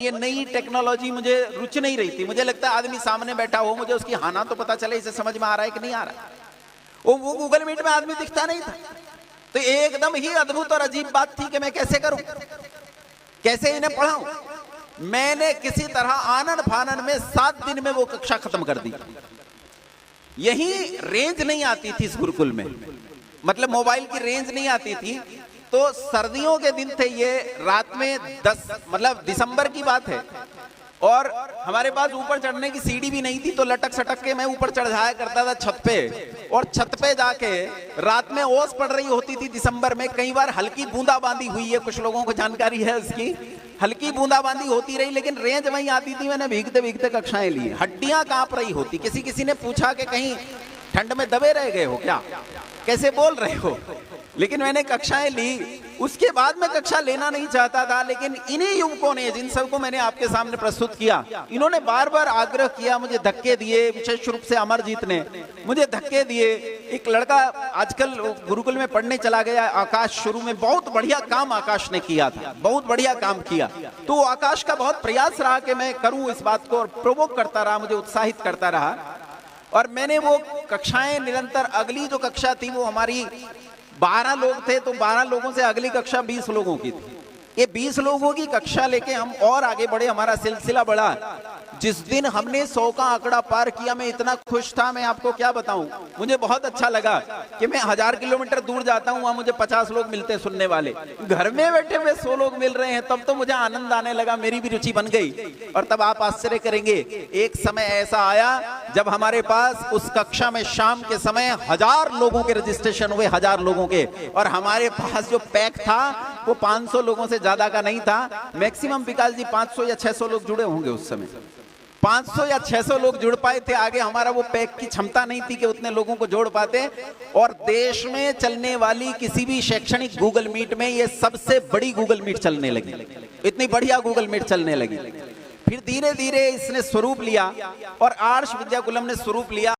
ये नई टेक्नोलॉजी मुझे रुच नहीं रही थी। मुझे लगता है आदमी सामने बैठा हो, मुझे उसकी हाना तो पता चले, इसे समझ में आ रहा है कि नहीं आ रहा। वो गूगल मीट में आदमी दिखता नहीं था। तो एकदम ही अद्भुत और अजीब बात थी कि मैं कैसे करूं, कैसे इन्हें पढ़ाऊं। मैंने किसी तरह आनन फानन में 7 दिन में वो कक्षा खत्म कर दी। यही रेंज नहीं आती थी इस गुरुकुल में, मतलब मोबाइल की रेंज नहीं आती थी। तो सर्दियों के दिन थे ये, रात में 10 मतलब दिसंबर की बात है, और हमारे पास ऊपर चढ़ने की सीढ़ी भी नहीं थी। तो लटक सटक के मैं ऊपर चढ़ जाया करता था छत पे, और छत पे जाके रात में ओस पड़ रही होती थी दिसंबर में। कई बार हल्की बूंदाबांदी हुई है, कुछ लोगों को जानकारी है उसकी, हल्की बूंदाबांदी होती रही, लेकिन रेंज वहीं आती थी। मैंने भीगते भीगते कक्षाएं ली, हड्डियां कांप रही होती। किसी ने पूछा कि कहीं ठंड में दबे रह गए हो क्या, कैसे बोल रहे हो, लेकिन मैंने कक्षाएं ली। उसके बाद मैं कक्षा लेना नहीं चाहता था, लेकिन इन्हीं युवकों ने, जिन सबको मैंने आपके सामने प्रस्तुत किया, इन्होंने बार बार आग्रह किया, मुझे धक्के दिए। विशेष रूप से अमरजीत ने मुझे धक्के दिए। एक लड़का आजकल गुरुकुल में पढ़ने चला गया, आकाश। शुरू में बहुत बढ़िया काम आकाश ने किया था, बहुत बढ़िया काम किया। तो आकाश का बहुत प्रयास रहा कि मैं करूं इस बात को, और प्रोवोक करता रहा, मुझे उत्साहित करता रहा। और मैंने वो कक्षाएं निरंतर, अगली जो कक्षा थी वो हमारी 12 लोग थे, तो 12 लोगों से अगली कक्षा 20 लोगों की थी। ये 20 लोगों की कक्षा लेके हम और आगे बढ़े, हमारा सिलसिला बढ़ा। जिस दिन हमने 100 का आंकड़ा पार किया, मैं इतना खुश था, मैं आपको क्या बताऊं। मुझे बहुत अच्छा लगा कि मैं 1000 किलोमीटर दूर जाता हूं, वहां मुझे 50 लोग मिलते हैं सुनने वाले। घर में बैठे हुए 100 लोग मिल रहे हैं, तब तो मुझे आनंद आने लगा, मेरी भी रुचि बन गई। और तब आप आश्चर्य करेंगे, एक समय ऐसा आया जब हमारे पास उस कक्षा में शाम के समय 1000 लोगों के रजिस्ट्रेशन हुए, 1000 लोगों के। और हमारे पास जो पैक था वो 500 लोगों से ज्यादा का नहीं था। मैक्सिमम विकास जी 500 या 600 लोग जुड़े होंगे उस समय, 500 या 600 लोग जुड़ पाए थे। आगे हमारा वो पैक की क्षमता नहीं थी कि उतने लोगों को जोड़ पाते। और देश में चलने वाली किसी भी शैक्षणिक गूगल मीट में ये सबसे बड़ी गूगल मीट चलने लगी, इतनी बढ़िया गूगल मीट चलने लगी। फिर धीरे धीरे इसने स्वरूप लिया, और आर्ष विद्याकुलम ने स्वरूप लिया।